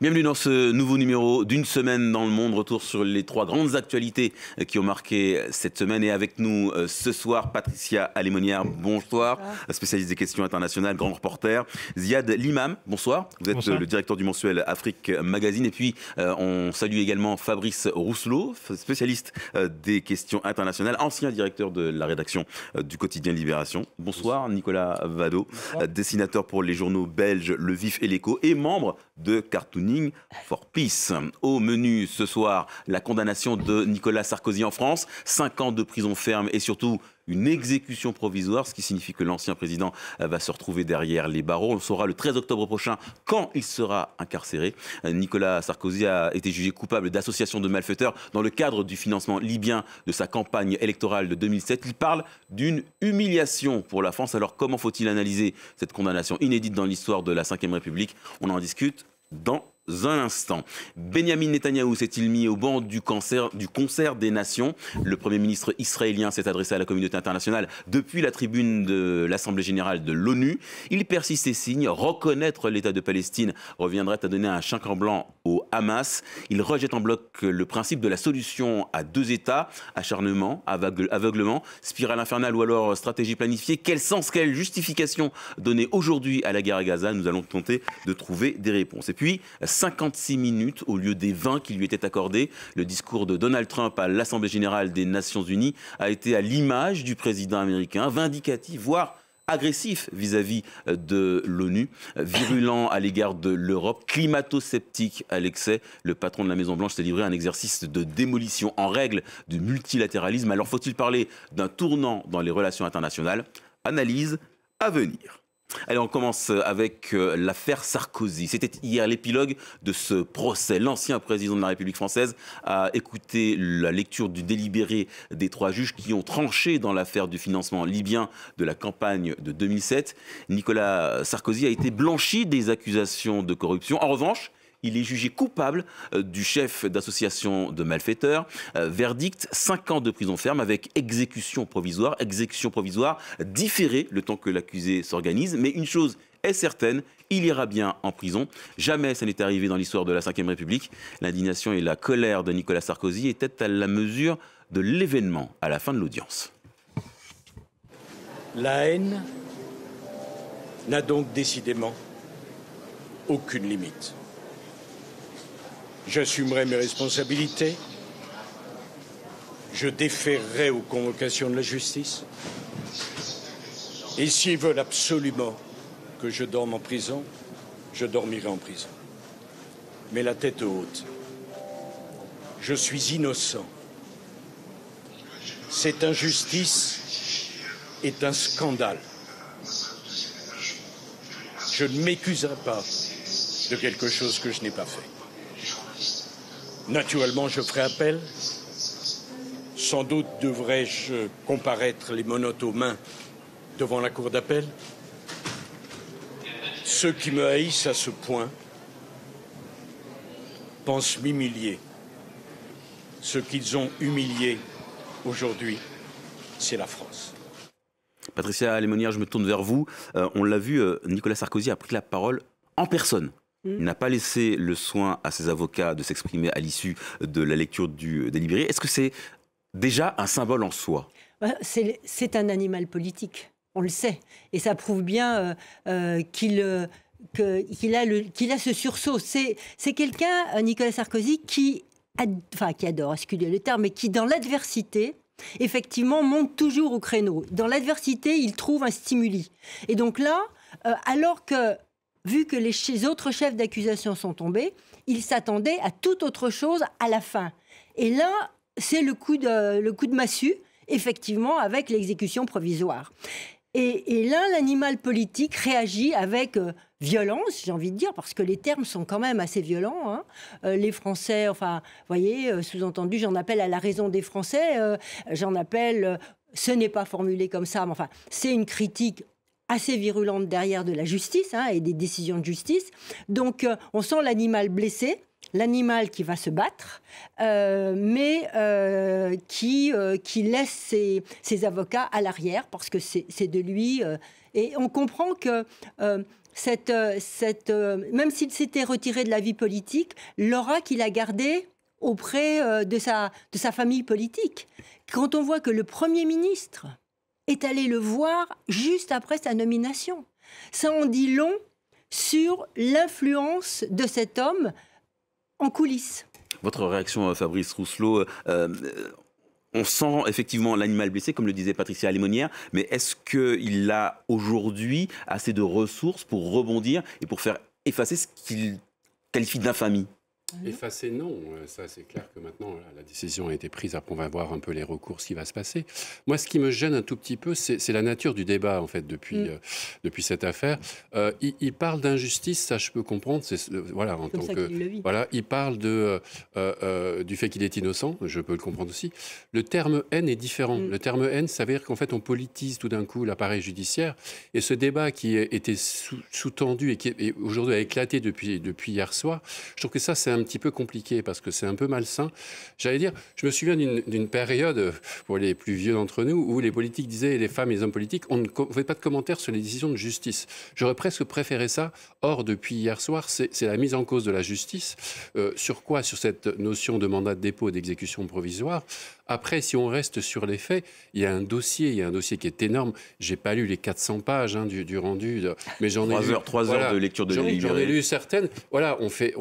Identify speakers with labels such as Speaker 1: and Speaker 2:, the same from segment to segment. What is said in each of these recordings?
Speaker 1: Bienvenue dans ce nouveau numéro d'une semaine dans le monde. Retour sur les trois grandes actualités qui ont marqué cette semaine. Et avec nous ce soir, Patricia Alémonière, bonsoir. Spécialiste des questions internationales, grand reporter. Ziad Limam, bonsoir. Vous êtes le directeur du mensuel Afrique Magazine. Et puis, on salue également Fabrice Rousselot, spécialiste des questions internationales, ancien directeur de la rédaction du quotidien Libération. Bonsoir. Nicolas Vado, dessinateur pour les journaux belges Le Vif et l'Écho et membre de Cartooning for Peace. Au menu ce soir, la condamnation de Nicolas Sarkozy en France, 5 ans de prison ferme et surtout une exécution provisoire, ce qui signifie que l'ancien président va se retrouver derrière les barreaux. On le saura le 13 octobre prochain quand il sera incarcéré. Nicolas Sarkozy a été jugé coupable d'association de malfaiteurs dans le cadre du financement libyen de sa campagne électorale de 2007. Il parle d'une humiliation pour la France. Alors comment faut-il analyser cette condamnation inédite dans l'histoire de la Ve République? On en discute dans un instant. Benyamin Netanyahou s'est-il mis au banc du concert des nations? Le Premier ministre israélien s'est adressé à la communauté internationale depuis la tribune de l'Assemblée générale de l'ONU. Il persiste et signe. Reconnaître l'État de Palestine reviendrait à donner un chèque en blanc au Hamas. Il rejette en bloc le principe de la solution à deux États. Acharnement, aveuglement, spirale infernale ou alors stratégie planifiée. Quel sens, quelle justification donner aujourd'hui à la guerre à Gaza? Nous allons tenter de trouver des réponses. Et puis, 56 minutes au lieu des 20 qui lui étaient accordées. Le discours de Donald Trump à l'Assemblée générale des Nations Unies a été à l'image du président américain, vindicatif, voire agressif vis-à-vis de l'ONU, virulent à l'égard de l'Europe, climato-sceptique à l'excès. Le patron de la Maison-Blanche s'est livré à un exercice de démolition en règle du multilatéralisme. Alors faut-il parler d'un tournant dans les relations internationales? Analyse à venir. Allez, on commence avec l'affaire Sarkozy. C'était hier l'épilogue de ce procès. L'ancien président de la République française a écouté la lecture du délibéré des 3 juges qui ont tranché dans l'affaire du financement libyen de la campagne de 2007. Nicolas Sarkozy a été blanchi des accusations de corruption. En revanche, il est jugé coupable du chef d'association de malfaiteurs. Verdict, 5 ans de prison ferme avec exécution provisoire. Exécution provisoire différée le temps que l'accusé s'organise. Mais une chose est certaine, il ira bien en prison. Jamais ça n'est arrivé dans l'histoire de la Ve République. L'indignation et la colère de Nicolas Sarkozy étaient à la mesure de l'événement à la fin de l'audience.
Speaker 2: La haine n'a donc décidément aucune limite. J'assumerai mes responsabilités, je déférerai aux convocations de la justice, et s'ils veulent absolument que je dorme en prison, je dormirai en prison. Mais la tête haute, je suis innocent. Cette injustice est un scandale. Je ne m'accuserai pas de quelque chose que je n'ai pas fait. Naturellement, je ferai appel. Sans doute devrais-je comparaître les menottes aux mains devant la cour d'appel. Ceux qui me haïssent à ce point pensent m'humilier. Ce qu'ils ont humilié aujourd'hui, c'est la France.
Speaker 1: Patricia Alémonière, je me tourne vers vous. On l'a vu, Nicolas Sarkozy a pris la parole en personne. Il n'a pas laissé le soin à ses avocats de s'exprimer à l'issue de la lecture du délibéré. Est-ce que c'est déjà un symbole en soi?
Speaker 3: C'est un animal politique, on le sait. Et ça prouve bien qu'il a ce sursaut. C'est quelqu'un, Nicolas Sarkozy, qui adore, excusez le terme, mais qui, dans l'adversité, effectivement, monte toujours au créneau. Dans l'adversité, il trouve un stimuli. Et donc là, alors que vu que les autres chefs d'accusation sont tombés, il s'attendait à toute autre chose à la fin. Et là, c'est le coup de massue, effectivement, avec l'exécution provisoire. Et là, l'animal politique réagit avec violence, j'ai envie de dire, parce que les termes sont quand même assez violents. Hein. Les Français, enfin, vous voyez, sous-entendu, j'en appelle à la raison des Français, j'en appelle, ce n'est pas formulé comme ça, mais enfin, c'est une critique assez virulente derrière de la justice et des décisions de justice. Donc, on sent l'animal blessé. l'animal qui va se battre, mais qui laisse ses avocats à l'arrière parce que c'est de lui. Et on comprend que même s'il s'était retiré de la vie politique, l'aura qu'il a gardée auprès de sa famille politique. Quand on voit que le Premier ministre est allé le voir juste après sa nomination, ça en dit long sur l'influence de cet homme en coulisses.
Speaker 1: Votre réaction, Fabrice Rousselot, on sent effectivement l'animal blessé, comme le disait Patricia Alémonière, mais est-ce qu'il a aujourd'hui assez de ressources pour rebondir et pour faire effacer ce qu'il qualifie d'infamie ?
Speaker 4: Effacer, non. Ça, c'est clair que maintenant, la décision a été prise. Après, on va voir un peu les recours, ce qui va se passer. Moi, ce qui me gêne un tout petit peu, c'est la nature du débat, en fait, depuis cette affaire. Il parle d'injustice, ça, je peux comprendre. Voilà, en tant que, voilà, il parle du fait qu'il est innocent, je peux le comprendre aussi. Le terme haine est différent. Le terme haine, ça veut dire qu'en fait, on politise tout d'un coup l'appareil judiciaire. Et ce débat qui était sous-tendu et qui aujourd'hui a éclaté depuis hier soir, je trouve que ça, c'est un petit peu compliqué parce que c'est un peu malsain. J'allais dire, je me souviens d'une période, pour les plus vieux d'entre nous, où les politiques disaient, les femmes et les hommes politiques, on ne fait pas de commentaires sur les décisions de justice. J'aurais presque préféré ça. Or, depuis hier soir, c'est la mise en cause de la justice. Sur quoi ? Sur cette notion de mandat de dépôt et d'exécution provisoire. Après, si on reste sur les faits, il y a un dossier qui est énorme. J'ai pas lu les 400 pages du rendu, mais j'en ai lu
Speaker 1: 3 heures de lecture de Libéré.
Speaker 4: J'en ai lu certaines. Voilà, on fait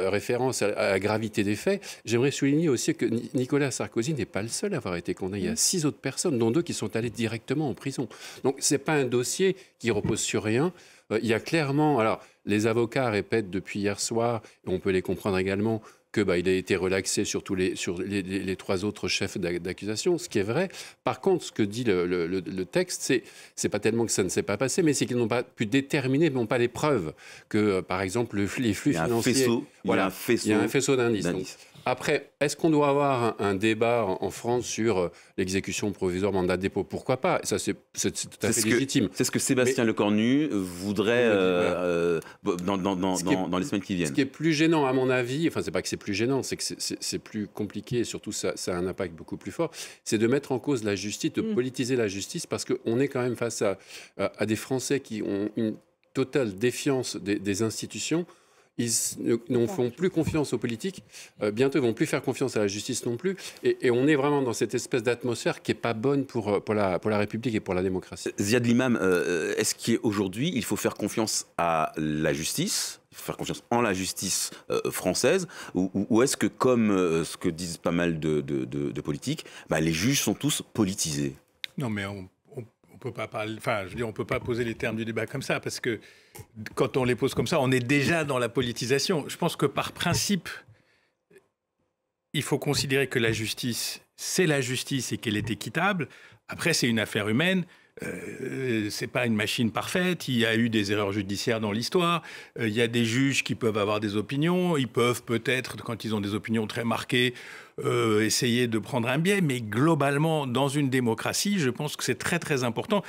Speaker 4: référence à la gravité des faits. J'aimerais souligner aussi que Nicolas Sarkozy n'est pas le seul à avoir été condamné. Il y a 6 autres personnes, dont 2 qui sont allées directement en prison. Donc, c'est pas un dossier qui repose sur rien. Il y a clairement... Alors, les avocats répètent depuis hier soir, et on peut les comprendre également, qu'il a été relaxé sur les 3 autres chefs d'accusation, ce qui est vrai. Par contre, ce que dit le texte, c'est pas tellement que ça ne s'est pas passé, mais c'est qu'ils n'ont pas pu déterminer, n'ont pas les preuves que, par exemple, les flux financiers...
Speaker 1: Il y a un faisceau
Speaker 4: d'indices. Après, est-ce qu'on doit avoir un débat en France sur l'exécution provisoire, mandat de dépôt ? Pourquoi pas ? Ça, c'est tout à fait légitime.
Speaker 1: C'est ce que Sébastien Lecornu voudrait dans les semaines qui viennent.
Speaker 4: Ce qui est plus gênant, à mon avis, enfin, c'est pas que c'est plus gênant, c'est que c'est plus compliqué et surtout, ça a un impact beaucoup plus fort, c'est de mettre en cause la justice, de politiser la justice, parce qu'on est quand même face à des Français qui ont une totale défiance des institutions. Ils ne font plus confiance aux politiques. Bientôt, ils ne vont plus faire confiance à la justice non plus. Et on est vraiment dans cette espèce d'atmosphère qui n'est pas bonne pour la République et pour la démocratie.
Speaker 1: Ziad Limam, est-ce qu'aujourd'hui, il faut faire confiance à la justice ? Il faut faire confiance en la justice française, ou est-ce que, comme ce que disent pas mal de politiques, les juges sont tous politisés ?
Speaker 5: Non, mais on peut pas parler, enfin, je veux dire, on peut pas poser les termes du débat comme ça, parce que quand on les pose comme ça, on est déjà dans la politisation. Je pense que par principe, il faut considérer que la justice, c'est la justice et qu'elle est équitable. Après, c'est une affaire humaine. C'est pas une machine parfaite. Il y a eu des erreurs judiciaires dans l'histoire. Il y a des juges qui peuvent avoir des opinions. Ils peuvent peut-être, quand ils ont des opinions très marquées, essayer de prendre un biais. Mais globalement, dans une démocratie, je pense que c'est très très important.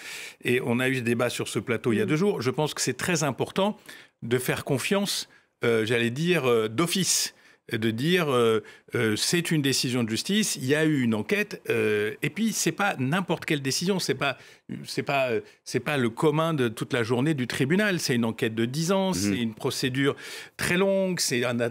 Speaker 5: Et on a eu ce débat sur ce plateau il y a 2 jours. Je pense que c'est très important de faire confiance, j'allais dire, d'office. De dire c'est une décision de justice, il y a eu une enquête, et puis c'est pas n'importe quelle décision, c'est pas le commun de toute la journée du tribunal, c'est une enquête de 10 ans, c'est une procédure très longue, c'est un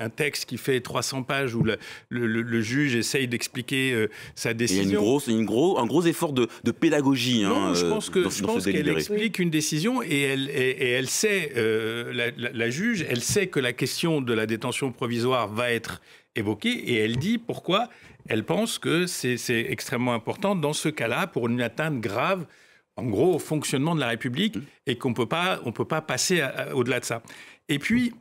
Speaker 5: texte qui fait 300 pages où le juge essaye d'expliquer sa décision.
Speaker 1: Il y a un gros effort de pédagogie.
Speaker 5: Non, je pense qu'elle explique une décision et elle sait, la juge, elle sait que la question de la détention provisoire va être évoquée et elle dit pourquoi elle pense que c'est extrêmement important dans ce cas-là pour une atteinte grave, en gros, au fonctionnement de la République et qu'on peut pas passer au-delà de ça. Et puis,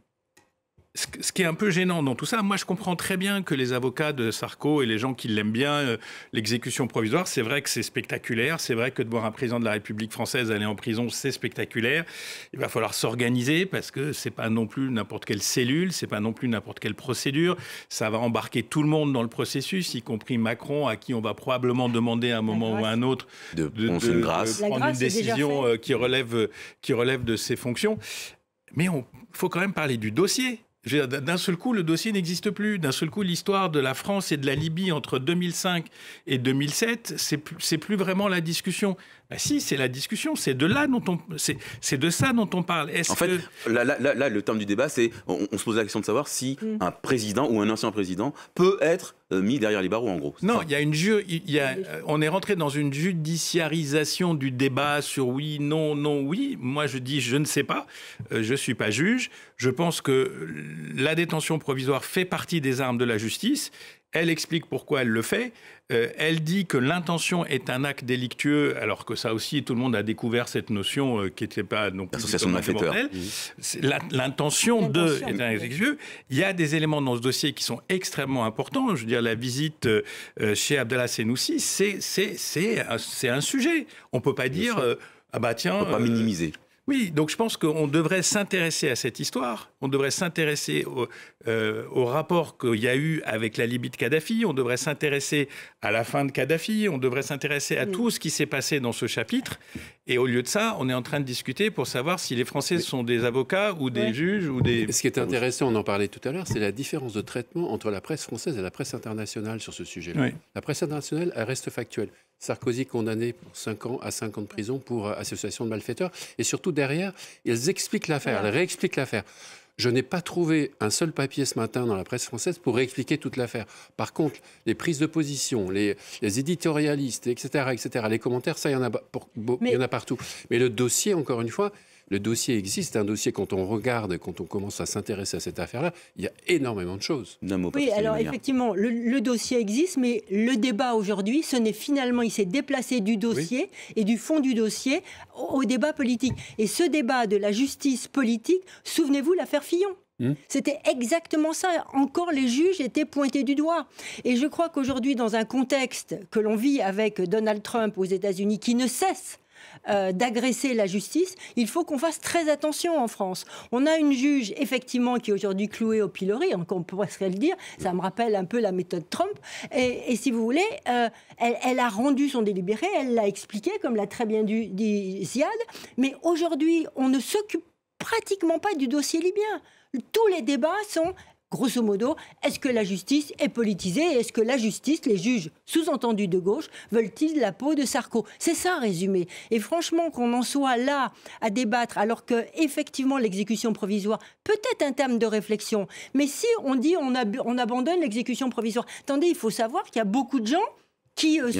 Speaker 5: ce qui est un peu gênant dans tout ça, moi je comprends très bien que les avocats de Sarko et les gens qui l'aiment bien, l'exécution provisoire, c'est vrai que c'est spectaculaire, c'est vrai que de voir un président de la République française aller en prison, c'est spectaculaire. Il va falloir s'organiser parce que c'est pas non plus n'importe quelle cellule, c'est pas non plus n'importe quelle procédure. Ça va embarquer tout le monde dans le processus, y compris Macron, à qui on va probablement demander à un moment ou à un autre de prendre une décision qui relève de ses fonctions. Mais il faut quand même parler du dossier. D'un seul coup, le dossier n'existe plus. D'un seul coup, l'histoire de la France et de la Libye entre 2005 et 2007, c'est plus vraiment la discussion. Ben si, c'est la discussion. C'est de ça dont on parle.
Speaker 1: En fait, là, le terme du débat, c'est on se pose la question de savoir si un président ou un ancien président peut être mis derrière les barreaux, en gros.
Speaker 5: Non, on est rentré dans une judiciarisation du débat sur oui, non, non, oui. Moi, je dis je ne sais pas. Je ne suis pas juge. Je pense que la détention provisoire fait partie des armes de la justice. Elle explique pourquoi elle le fait. Elle dit que l'intention est un acte délictueux, alors que ça aussi, tout le monde a découvert cette notion qui n'était pas non plus
Speaker 1: l'association de malfaiteurs.
Speaker 5: L'intention est un acte délictueux. Il y a des éléments dans ce dossier qui sont extrêmement importants. Je veux dire, la visite chez Abdallah Senoussi, c'est un sujet. On ne peut pas dire ah bah tiens.
Speaker 1: On ne peut pas minimiser.
Speaker 5: Oui, donc je pense qu'on devrait s'intéresser à cette histoire, on devrait s'intéresser au rapport qu'il y a eu avec la Libye de Kadhafi, on devrait s'intéresser à la fin de Kadhafi, on devrait s'intéresser à tout ce qui s'est passé dans ce chapitre. Et au lieu de ça, on est en train de discuter pour savoir si les Français sont des avocats ou des juges ou des...
Speaker 4: Ce qui est intéressant, on en parlait tout à l'heure, c'est la différence de traitement entre la presse française et la presse internationale sur ce sujet-là. Oui. La presse internationale, elle reste factuelle. Sarkozy condamné pour 5 ans à 5 ans de prison pour association de malfaiteurs. Et surtout, derrière, ils expliquent l'affaire, ils réexpliquent l'affaire. Je n'ai pas trouvé un seul papier ce matin dans la presse française pour réexpliquer toute l'affaire. Par contre, les prises de position, les éditorialistes, etc., les commentaires, ça, il y en a partout. Mais le dossier, encore une fois, le dossier existe. Un dossier, quand on regarde, quand on commence à s'intéresser à cette affaire-là, il y a énormément de choses.
Speaker 3: Oui, alors effectivement, le dossier existe, mais le débat aujourd'hui, il s'est déplacé du dossier et du fond du dossier au débat politique. Et ce débat de la justice politique, souvenez-vous, l'affaire Fillon. C'était exactement ça. Encore les juges étaient pointés du doigt. Et je crois qu'aujourd'hui, dans un contexte que l'on vit avec Donald Trump aux États-Unis, qui ne cesse d'agresser la justice, il faut qu'on fasse très attention en France. On a une juge, effectivement, qui est aujourd'hui clouée au pilori, on pourrait se le dire, ça me rappelle un peu la méthode Trump, et si vous voulez, elle a rendu son délibéré, elle l'a expliqué, comme l'a très bien dit Ziad, mais aujourd'hui, on ne s'occupe pratiquement pas du dossier libyen. Tous les débats sont... Grosso modo, est-ce que la justice est politisée et est-ce que la justice, les juges sous-entendus de gauche, veulent-ils la peau de Sarko? C'est ça, résumé. Et franchement, qu'on en soit là à débattre, alors que effectivement l'exécution provisoire peut être un terme de réflexion. Mais si on dit on abandonne l'exécution provisoire, attendez, il faut savoir qu'il y a beaucoup de gens qui
Speaker 1: il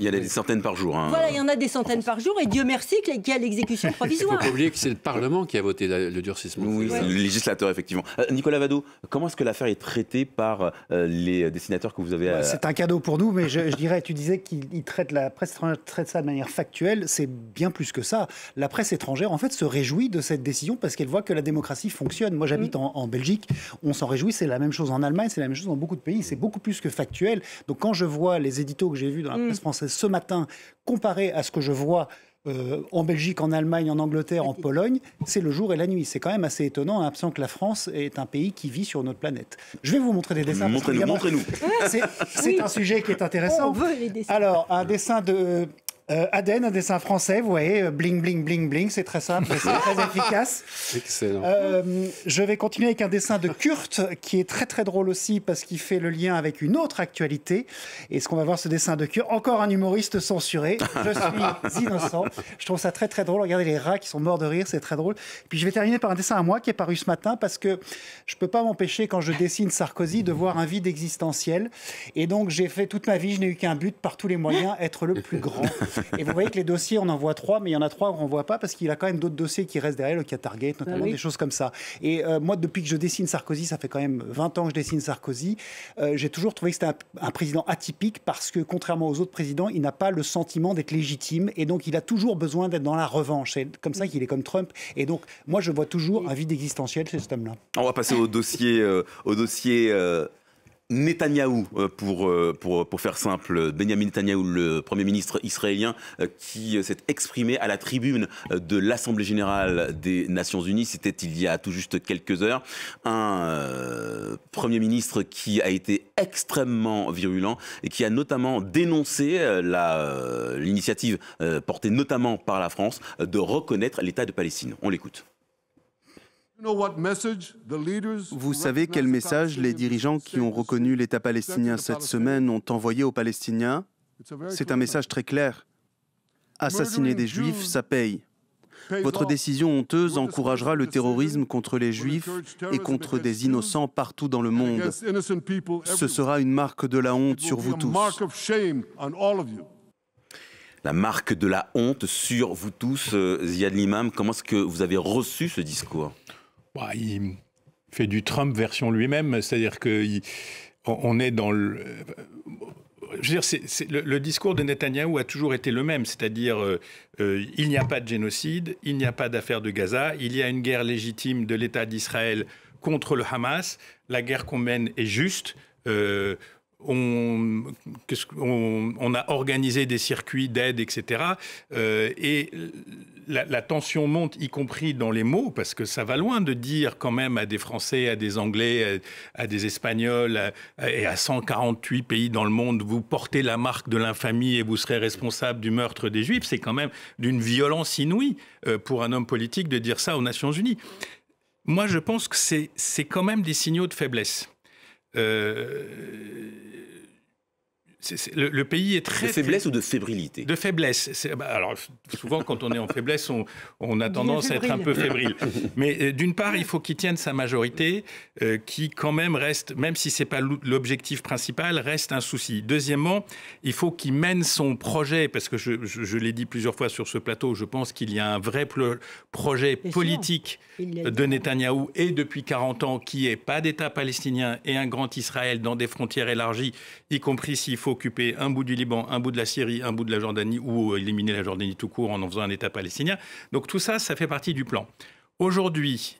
Speaker 1: y a des centaines par jour.
Speaker 3: Voilà, il y en a des centaines par jour, et Dieu merci qu'il y a l'exécution provisoire.
Speaker 4: Il ne faut pas oublier que c'est le Parlement qui a voté le durcissement.
Speaker 1: Oui, c'est le législateur, effectivement. Nicolas Vado, comment est-ce que l'affaire est traitée par les dessinateurs que vous avez...
Speaker 6: C'est un cadeau pour nous, mais je dirais, tu disais qu'il traite la presse étrangère traite ça de manière factuelle, c'est bien plus que ça. La presse étrangère, en fait, se réjouit de cette décision parce qu'elle voit que la démocratie fonctionne. Moi, j'habite en Belgique, on s'en réjouit, c'est la même chose en Allemagne, c'est la même chose dans beaucoup de pays, c'est beaucoup plus que factuel. Donc quand je vois les éditos que j'ai vus dans la presse française ce matin, comparé à ce que je vois en Belgique, en Allemagne, en Angleterre, en Pologne, c'est le jour et la nuit. C'est quand même assez étonnant, l'impression que la France est un pays qui vit sur notre planète. Je vais vous montrer des dessins.
Speaker 1: Montrez-nous.
Speaker 6: C'est un sujet qui est intéressant.
Speaker 3: On veut les dessins.
Speaker 6: Alors, un dessin de... Aden, un dessin français, vous voyez, bling, bling, bling, bling, c'est très simple, c'est très efficace.
Speaker 4: Excellent.
Speaker 6: Je vais continuer avec un dessin de Kurt, qui est très très drôle aussi, parce qu'il fait le lien avec une autre actualité. Et ce qu'on va voir, ce dessin de Kurt, encore un humoriste censuré, je suis innocent. Je trouve ça très très drôle, regardez les rats qui sont morts de rire, c'est très drôle. Puis je vais terminer par un dessin à moi, qui est paru ce matin, parce que je ne peux pas m'empêcher, quand je dessine Sarkozy, de voir un vide existentiel. Et donc j'ai fait toute ma vie, je n'ai eu qu'un but, par tous les moyens, être le plus grand. Et vous voyez que les dossiers, on en voit 3, mais il y en a 3 qu'on ne voit pas parce qu'il a quand même d'autres dossiers qui restent derrière, le Qatargate, notamment des choses comme ça. Et moi, depuis que je dessine Sarkozy, ça fait quand même 20 ans que je dessine Sarkozy, j'ai toujours trouvé que c'était un président atypique parce que, contrairement aux autres présidents, il n'a pas le sentiment d'être légitime et donc il a toujours besoin d'être dans la revanche. C'est comme ça qu'il est comme Trump. Et donc, moi, je vois toujours un vide existentiel chez cet homme-là.
Speaker 1: On va passer au dossier Netanyahou, pour faire simple, Benjamin Netanyahou, le Premier ministre israélien, qui s'est exprimé à la tribune de l'Assemblée générale des Nations Unies. C'était il y a tout juste quelques heures. Un Premier ministre qui a été extrêmement virulent et qui a notamment dénoncé l'initiative portée notamment par la France de reconnaître l'État de Palestine. On l'écoute.
Speaker 7: Vous savez quel message les dirigeants qui ont reconnu l'État palestinien cette semaine ont envoyé aux Palestiniens? C'est un message très clair. Assassiner des Juifs, ça paye. Votre décision honteuse encouragera le terrorisme contre les Juifs et contre des innocents partout dans le monde. Ce sera une marque de la honte sur vous tous.
Speaker 1: La marque de la honte sur vous tous. Ziad Limam, comment est-ce que vous avez reçu ce discours?
Speaker 5: Il fait du Trump version lui-même, c'est-à-dire qu'on est dans le... Je veux dire, le discours de Netanyahou a toujours été le même, c'est-à-dire il n'y a pas de génocide, il n'y a pas d'affaire de Gaza, il y a une guerre légitime de l'État d'Israël contre le Hamas, la guerre qu'on mène est juste, on a organisé des circuits d'aide, etc. Et la tension monte, y compris dans les mots, parce que ça va loin de dire quand même à des Français, à des Anglais, à des Espagnols, et à 148 pays dans le monde, vous portez la marque de l'infamie et vous serez responsable du meurtre des Juifs. C'est quand même d'une violence inouïe pour un homme politique de dire ça aux Nations Unies. Moi, je pense que c'est quand même des signaux de faiblesse. Le pays est très...
Speaker 1: De faiblesse ou de fébrilité?
Speaker 5: De faiblesse. Alors, souvent, quand on est en faiblesse, on a tendance à être un peu fébrile. Mais d'une part, il faut qu'il tienne sa majorité, qui quand même reste, même si ce n'est pas l'objectif principal, reste un souci. Deuxièmement, il faut qu'il mène son projet, parce que je l'ai dit plusieurs fois sur ce plateau, je pense qu'il y a un vrai projet politique de Netanyahou, et depuis 40 ans, qui n'est pas d'État palestinien et un grand Israël dans des frontières élargies, y compris s'il faut occuper un bout du Liban, un bout de la Syrie, un bout de la Jordanie, ou éliminer la Jordanie tout court en faisant un État palestinien. Donc tout ça, ça fait partie du plan. Aujourd'hui,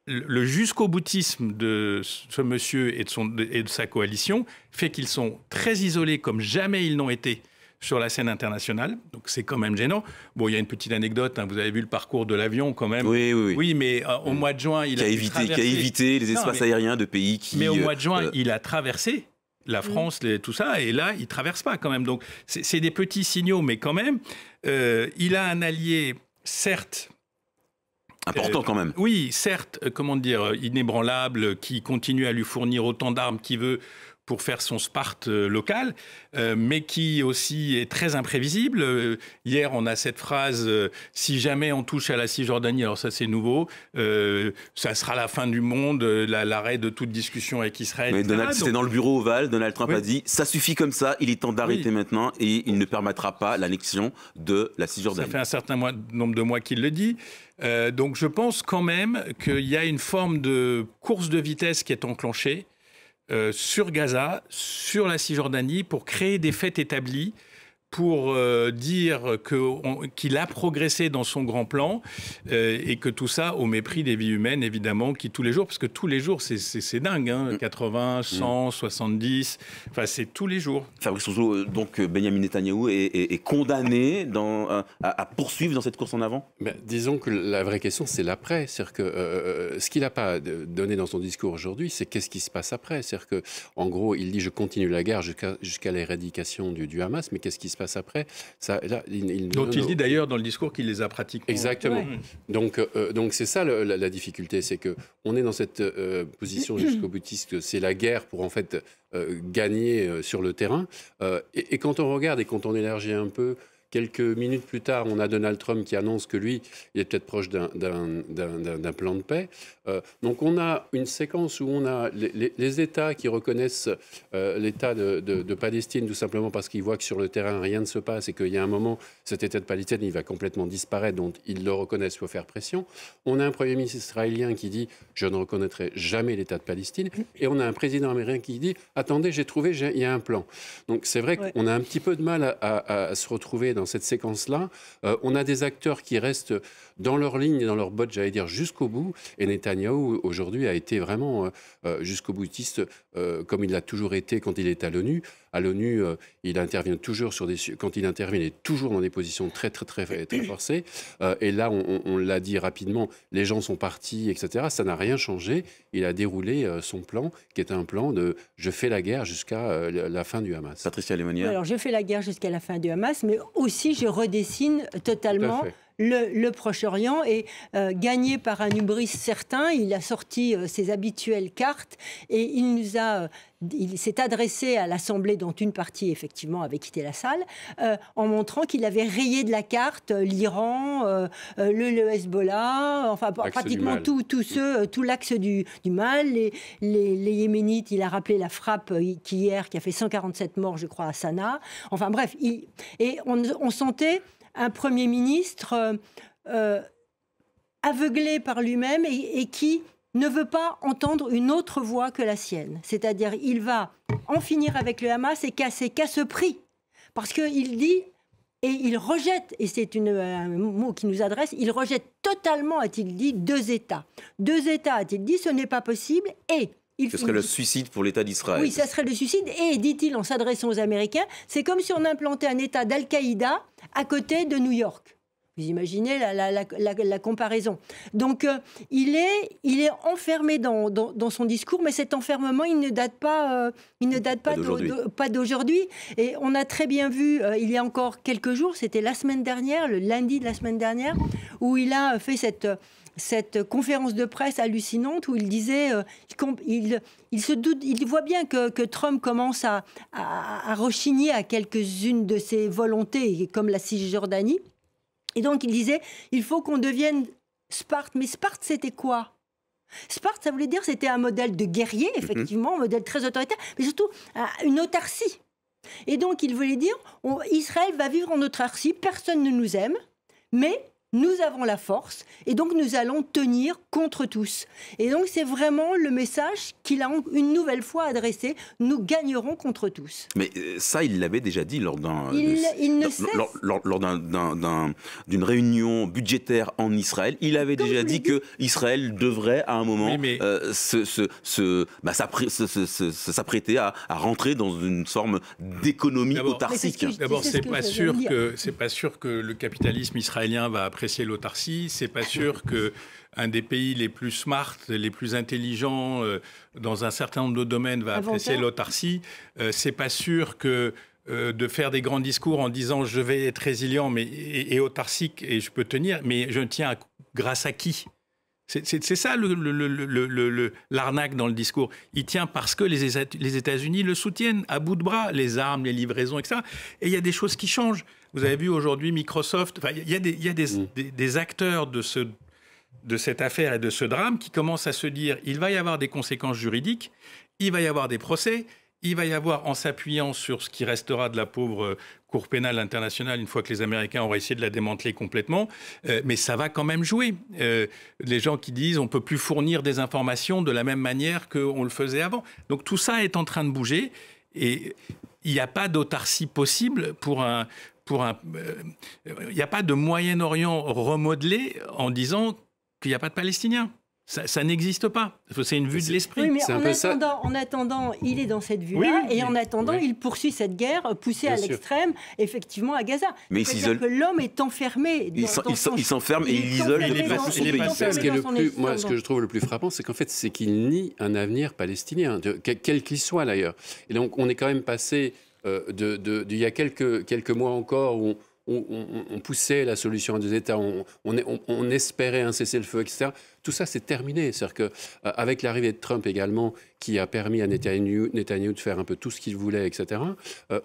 Speaker 5: le jusqu'au-boutisme de ce monsieur et de sa coalition fait qu'ils sont très isolés, comme jamais ils n'ont été sur la scène internationale. Donc c'est quand même gênant. Bon, il y a une petite anecdote, hein, vous avez vu le parcours de l'avion quand même. Oui, mais au mois de juin, il a
Speaker 1: évité les espaces aériens de pays qui...
Speaker 5: Mais au mois de juin, il a traversé la France, tout ça, et là, il ne traverse pas quand même. Donc, c'est des petits signaux, mais quand même, il a un allié, certes...
Speaker 1: Important quand même.
Speaker 5: Oui, certes, inébranlable, qui continue à lui fournir autant d'armes qu'il veut pour faire son Sparte local, mais qui aussi est très imprévisible. Hier, on a cette phrase « Si jamais on touche à la Cisjordanie », alors ça c'est nouveau, ça sera la fin du monde, l'arrêt de toute discussion avec Israël.
Speaker 1: Mais c'était dans le bureau ovale, Donald Trump a dit « Ça suffit comme ça, il est temps d'arrêter maintenant et il ne permettra pas l'annexion de la Cisjordanie ».
Speaker 5: Ça fait un certain nombre de mois qu'il le dit. Donc je pense quand même qu'il y a une forme de course de vitesse qui est enclenchée sur Gaza, sur la Cisjordanie, pour créer des faits établis, pour dire qu'il a progressé dans son grand plan et que tout ça au mépris des vies humaines, évidemment, qui tous les jours, parce que tous les jours, c'est dingue, hein, 80, 100, 70, enfin c'est tous les jours.
Speaker 1: Fabrice Rougeau, donc Benyamin Netanyahou est condamné à poursuivre dans cette course en avant?
Speaker 4: Disons que la vraie question, c'est l'après. C'est-à-dire que ce qu'il n'a pas donné dans son discours aujourd'hui, c'est qu'est-ce qui se passe après. C'est-à-dire qu'en gros, il dit « je continue la guerre jusqu'à l'éradication du Hamas », mais qu'est-ce qui se passe après ça, là,
Speaker 5: dont il dit d'ailleurs dans le discours qu'il les a pratiquement.
Speaker 4: Exactement. Ouais. Donc c'est ça la difficulté, c'est qu'on est dans cette position jusqu'au-boutiste, c'est la guerre pour en fait gagner sur le terrain. Et quand on regarde et quand on élargit un peu, quelques minutes plus tard, on a Donald Trump qui annonce que lui, il est peut-être proche d'un plan de paix. Donc on a une séquence où on a les États qui reconnaissent l'État de Palestine tout simplement parce qu'ils voient que sur le terrain, rien ne se passe et qu'il y a un moment, cet État de Palestine, il va complètement disparaître, donc ils le reconnaissent, il faut faire pression. On a un Premier ministre israélien qui dit « je ne reconnaîtrai jamais l'État de Palestine ». Et on a un président américain qui dit « attendez, j'ai trouvé, il y a un plan ». Donc c'est vrai qu'on a un petit peu de mal à se retrouver dans cette séquence-là. On a des acteurs qui restent dans leur ligne et dans leur botte, j'allais dire, jusqu'au bout. Et Netanyahou, aujourd'hui, a été vraiment jusqu'au boutiste, comme il l'a toujours été quand il est à l'ONU. À l'ONU, il intervient toujours quand il intervient, il est toujours dans des positions très forcées. Et là, on l'a dit rapidement, les gens sont partis, etc. Ça n'a rien changé. Il a déroulé son plan, qui est un plan de « je fais la guerre jusqu'à la fin du Hamas ».
Speaker 1: Patricia Lémonière.
Speaker 3: Alors, je fais la guerre jusqu'à la fin du Hamas, mais aussi je redessine totalement le Proche-Orient est gagné par un hubris certain. Il a sorti ses habituelles cartes et il s'est adressé à l'Assemblée, dont une partie, effectivement, avait quitté la salle, en montrant qu'il avait rayé de la carte l'Iran, le Hezbollah, enfin pratiquement tout l'axe du mal. Les Yéménites, il a rappelé la frappe qui a fait 147 morts, je crois, à Sanaa. Enfin bref, et on sentait un Premier ministre aveuglé par lui-même et qui ne veut pas entendre une autre voix que la sienne. C'est-à-dire, il va en finir avec le Hamas et qu'à ce prix. Parce qu'il dit, et il rejette, et c'est un mot qui nous adresse, il rejette totalement, a-t-il dit, 2 États. 2 États, a-t-il dit, ce n'est pas possible, et...
Speaker 1: Ce serait le suicide pour l'État d'Israël.
Speaker 3: Oui, ça serait le suicide. Et, dit-il en s'adressant aux Américains, c'est comme si on implantait un État d'Al-Qaïda à côté de New York. Vous imaginez la comparaison. Donc, il est enfermé dans son discours, mais cet enfermement, il ne date pas d'aujourd'hui. Et on a très bien vu, il y a encore quelques jours, c'était la semaine dernière, le lundi de la semaine dernière, où il a fait cette conférence de presse hallucinante où il disait, il se doute, il voit bien que Trump commence à rechigner à quelques-unes de ses volontés, comme la Cisjordanie. Et donc, il disait, il faut qu'on devienne Sparte. Mais Sparte, c'était quoi? Sparte, ça voulait dire, c'était un modèle de guerrier, effectivement, un modèle très autoritaire, mais surtout une autarcie. Et donc, il voulait dire, Israël va vivre en autarcie, personne ne nous aime, mais... nous avons la force et donc nous allons tenir contre tous. Et donc c'est vraiment le message qu'il a une nouvelle fois adressé. Nous gagnerons contre tous.
Speaker 1: Mais ça, il l'avait déjà dit lors d'une réunion budgétaire en Israël. Il avait déjà dit que Israël devrait à un moment s'apprêter à rentrer dans une forme d'économie autarcique.
Speaker 5: D'abord, c'est pas sûr que le capitalisme israélien va apprécier l'autarcie. C'est pas sûr qu'un des pays les plus smart, les plus intelligents dans un certain nombre de domaines va apprécier l'autarcie. C'est pas sûr que de faire des grands discours en disant je vais être résilient et autarcique et je peux tenir, mais je tiens grâce à qui? C'est ça l'arnaque dans le discours. Il tient parce que les États-Unis le soutiennent à bout de bras, les armes, les livraisons, etc. Et il y a des choses qui changent. Vous avez vu aujourd'hui Microsoft, il y a des acteurs de cette affaire et de ce drame qui commencent à se dire il va y avoir des conséquences juridiques, il va y avoir des procès, il va y avoir, en s'appuyant sur ce qui restera de la pauvre Cour pénale internationale, une fois que les Américains auront essayé de la démanteler complètement, mais ça va quand même jouer. Les gens qui disent on ne peut plus fournir des informations de la même manière qu'on le faisait avant. Donc tout ça est en train de bouger et il n'y a pas d'autarcie possible il n'y a pas de Moyen-Orient remodelé en disant qu'il n'y a pas de Palestiniens. Ça n'existe pas. C'est une vue de l'esprit.
Speaker 3: Oui, mais en attendant, il est dans cette vue-là, et en attendant, il poursuit cette guerre poussée à l'extrême, effectivement, à Gaza.
Speaker 1: Mais
Speaker 3: c'est-à-dire que l'homme est enfermé.
Speaker 1: Il s'enferme et il isole.
Speaker 4: Ce que je trouve le plus frappant, c'est qu'en fait, c'est qu'il nie un avenir palestinien, quel qu'il soit d'ailleurs. Et donc, on est quand même passé il y a quelques mois encore où on poussait la solution à 2 États, on espérait un cessez-le-feu, etc. Tout ça, c'est terminé. C'est-à-dire qu'avec l'arrivée de Trump également, qui a permis à Netanyahou de faire un peu tout ce qu'il voulait, etc.,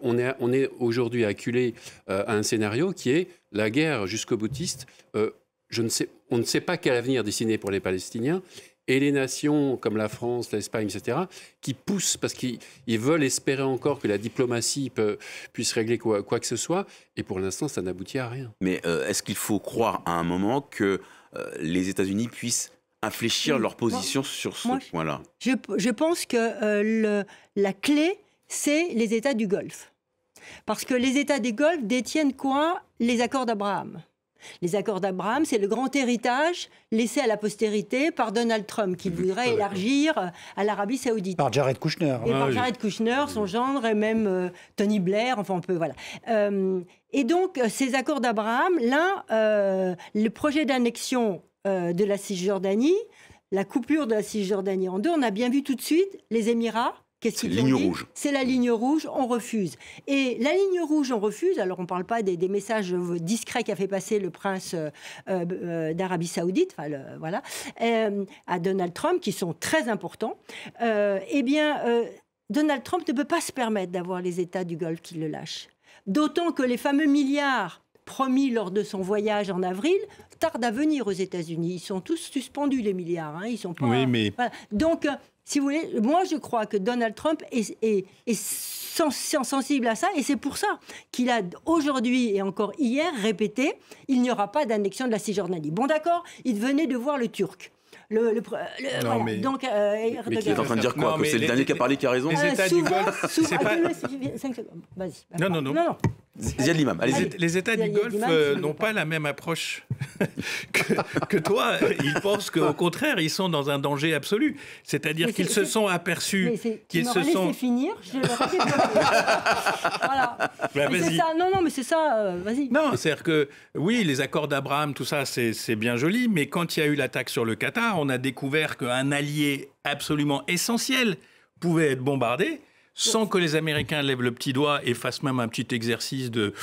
Speaker 4: on est aujourd'hui acculé à un scénario qui est la guerre jusqu'au boutiste. On ne sait pas quel avenir dessiner pour les Palestiniens. Et les nations comme la France, l'Espagne, etc., qui poussent parce qu'ils veulent espérer encore que la diplomatie puisse régler quoi que ce soit. Et pour l'instant, ça n'aboutit à rien.
Speaker 1: Mais est-ce qu'il faut croire à un moment que les États-Unis puissent infléchir leur position sur ce point-là?
Speaker 3: Je pense que la clé, c'est les États du Golfe. Parce que les États du Golfe détiennent quoi? Les accords d'Abraham. Les accords d'Abraham, c'est le grand héritage laissé à la postérité par Donald Trump, qu'il voudrait élargir à l'Arabie Saoudite.
Speaker 6: Par Jared Kushner.
Speaker 3: Et par Jared Kushner, son gendre, et même Tony Blair, enfin on peut, voilà. Et donc, ces accords d'Abraham, là, le projet d'annexion de la Cisjordanie, la coupure de la Cisjordanie en deux, on a bien vu tout de suite les Émirats Qu'est-ce
Speaker 1: C'est
Speaker 3: qu'ils
Speaker 1: ligne
Speaker 3: ont dit?
Speaker 1: rouge.
Speaker 3: C'est la ligne rouge, on refuse. Et la ligne rouge, on refuse. Alors, on ne parle pas des messages discrets qu'a fait passer le prince d'Arabie Saoudite, voilà, à Donald Trump, qui sont très importants. Donald Trump ne peut pas se permettre d'avoir les États du Golfe qui le lâchent. D'autant que les fameux milliards promis lors de son voyage en avril tardent à venir aux États-Unis. Ils sont tous suspendus, les milliards. Ils sont pas,
Speaker 5: oui, mais...
Speaker 3: Voilà. Donc, si vous voulez, moi, je crois que Donald Trump est sensible à ça. Et c'est pour ça qu'il a aujourd'hui et encore hier répété « il n'y aura pas d'annexion de la Cisjordanie ». Bon, d'accord, il venait de voir le Turc. Voilà.
Speaker 5: mais...
Speaker 3: Donc,
Speaker 1: Mais tu es en train de dire quoi? Que c'est le dernier qui a parlé qui a raison?
Speaker 5: Les États du Golfe, c'est pas...
Speaker 3: Vas-y.
Speaker 5: Non.
Speaker 1: Ziad Limam, allez-y.
Speaker 5: Les États du Golfe n'ont pas la même approche que toi. Ils pensent qu'au contraire, ils sont dans un danger absolu. C'est-à-dire qu'ils se sont aperçus qu'ils se sont...
Speaker 3: laissé finir, je l'aurais développé. Voilà.
Speaker 5: Vas-y.
Speaker 3: Mais c'est ça, vas-y.
Speaker 5: Non, c'est-à-dire que, oui, les accords d'Abraham, tout ça, c'est bien joli, mais quand il y a eu l'attaque sur le Qatar, on a découvert qu'un allié absolument essentiel pouvait être bombardé sans que les Américains lèvent le petit doigt et fassent même un petit exercice de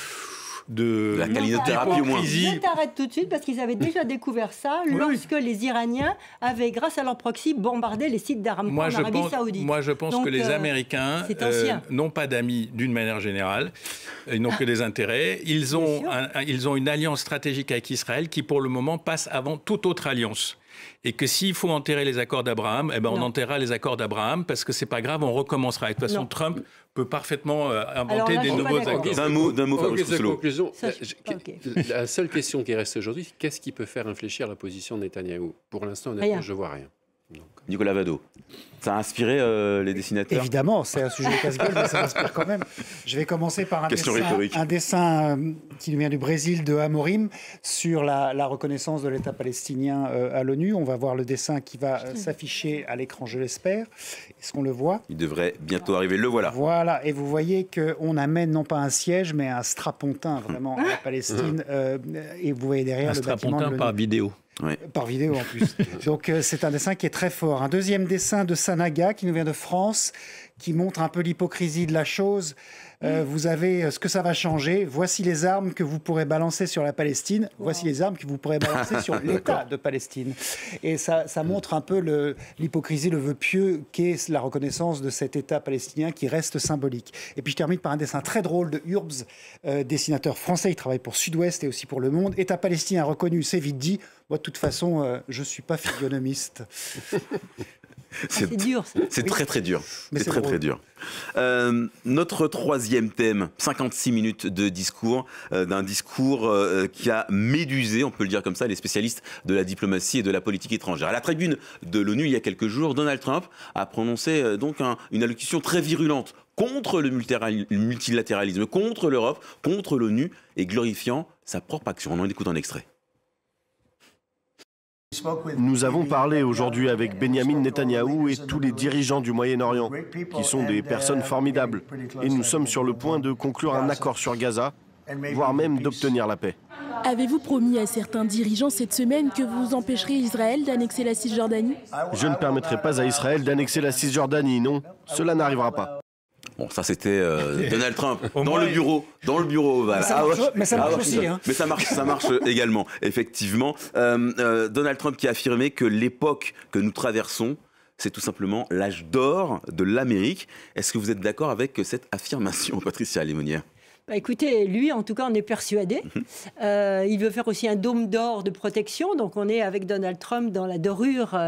Speaker 1: la calinothérapie au moins.
Speaker 3: Je t'arrête tout de suite parce qu'ils avaient déjà découvert ça lorsque les Iraniens avaient, grâce à leur proxy, bombardé les sites d'Aramco en Arabie Saoudite.
Speaker 5: Moi, je pense que les Américains n'ont pas d'amis d'une manière générale. Ils n'ont que des intérêts. Ils ont une alliance stratégique avec Israël qui, pour le moment, passe avant toute autre alliance. Et que s'il faut enterrer les accords d'Abraham, on enterrera les accords d'Abraham parce que c'est pas grave, on recommencera. De toute façon, Trump peut parfaitement inventer des nouveaux accords.
Speaker 1: D'un mot, Fabrice Rousselot.
Speaker 4: Conclusion, la seule question qui reste aujourd'hui, c'est qu'est-ce qui peut faire infléchir la position de Netanyahou? Pour l'instant, honnêtement, je ne vois rien. Donc...
Speaker 1: Nicolas Vado, ça a inspiré les dessinateurs?
Speaker 6: Évidemment, c'est un sujet casse-gueule, mais ça m'inspire quand même. Je vais commencer par un dessin qui vient du Brésil de Amorim sur la reconnaissance de l'État palestinien à l'ONU. On va voir le dessin qui va s'afficher à l'écran, je l'espère. Est-ce qu'on le voit?
Speaker 1: Il devrait bientôt arriver, le voilà.
Speaker 6: Voilà, et vous voyez qu'on amène non pas un siège, mais un strapontin vraiment à la Palestine. Et vous voyez derrière le bâtiment de l'ONU.
Speaker 5: Par vidéo.
Speaker 1: Ouais.
Speaker 6: Par vidéo en plus. Donc c'est un dessin qui est très fort. Un deuxième dessin de Sanaga qui nous vient de France, qui montre un peu l'hypocrisie de la chose. Vous avez ce que ça va changer. Voici les armes que vous pourrez balancer sur la Palestine. Voici les armes que vous pourrez balancer sur l'État de Palestine. Et ça montre un peu l'hypocrisie, le vœu pieux qu'est la reconnaissance de cet État palestinien qui reste symbolique. Et puis je termine par un dessin très drôle de Urbs, dessinateur français. Il travaille pour Sud-Ouest et aussi pour Le Monde. État palestinien reconnu, c'est vite dit. Moi, de toute façon, je ne suis pas physionomiste.
Speaker 3: C'est dur, ça.
Speaker 1: C'est très très dur.
Speaker 6: Mais
Speaker 1: c'est très dur. Notre troisième thème, 56 minutes de discours, d'un discours qui a médusé, on peut le dire comme ça, les spécialistes de la diplomatie et de la politique étrangère. À la tribune de l'ONU, il y a quelques jours, Donald Trump a prononcé donc une allocution très virulente contre le multilatéralisme, contre l'Europe, contre l'ONU, et glorifiant sa propre action. On en écoute un extrait.
Speaker 8: Nous avons parlé aujourd'hui avec Benjamin Netanyahou et tous les dirigeants du Moyen-Orient, qui sont des personnes formidables. Et nous sommes sur le point de conclure un accord sur Gaza, voire même d'obtenir la paix.
Speaker 9: Avez-vous promis à certains dirigeants cette semaine que vous empêcherez Israël d'annexer la Cisjordanie?
Speaker 8: Je ne permettrai pas à Israël d'annexer la Cisjordanie, non. Cela n'arrivera pas.
Speaker 1: Bon, ça c'était Donald Trump dans le bureau ovale.
Speaker 6: Mais ça marche aussi. Hein.
Speaker 1: Mais ça marche également, effectivement. Donald Trump qui a affirmé que l'époque que nous traversons, c'est tout simplement l'âge d'or de l'Amérique. Est-ce que vous êtes d'accord avec cette affirmation, Patricia Lémonière?
Speaker 3: Écoutez, lui, en tout cas, on est persuadé. Il veut faire aussi un dôme d'or de protection. Donc, on est avec Donald Trump dans la dorure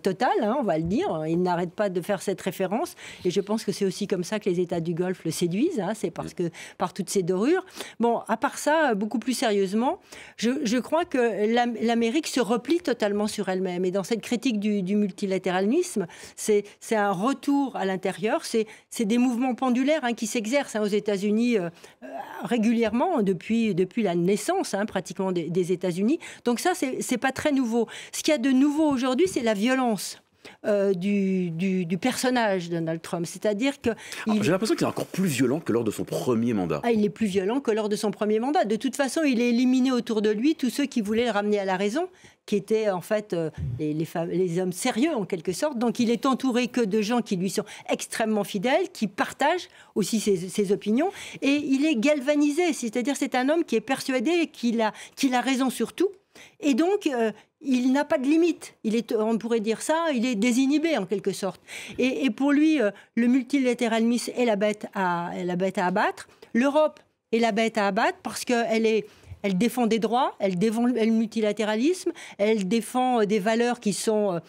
Speaker 3: totale, hein, on va le dire. Il n'arrête pas de faire cette référence. Et je pense que c'est aussi comme ça que les États du Golfe le séduisent. Hein, c'est parce que, par toutes ces dorures. Bon, à part ça, beaucoup plus sérieusement, je crois que l'Amérique se replie totalement sur elle-même. Et dans cette critique du multilatéralisme, c'est un retour à l'intérieur. C'est des mouvements pendulaires qui s'exercent aux États-Unis régulièrement depuis la naissance pratiquement des États-Unis. Donc ça, c'est pas très nouveau. Ce qu'il y a de nouveau aujourd'hui, c'est la violence. du personnage Donald Trump. C'est-à-dire que...
Speaker 1: J'ai l'impression qu'il est encore plus violent que lors de son premier mandat.
Speaker 3: Il est plus violent que lors de son premier mandat. De toute façon, il a éliminé autour de lui tous ceux qui voulaient le ramener à la raison, qui étaient en fait les hommes sérieux en quelque sorte. Donc il est entouré que de gens qui lui sont extrêmement fidèles, qui partagent aussi ses opinions. Et il est galvanisé, c'est-à-dire c'est un homme qui est persuadé qu'il a raison sur tout. Et donc, il n'a pas de limite. On pourrait dire ça, il est désinhibé en quelque sorte. Et pour lui, le multilatéralisme est la bête à abattre. L'Europe est la bête à abattre parce qu'elle défend des droits, elle défend le multilatéralisme, elle défend des valeurs qui sont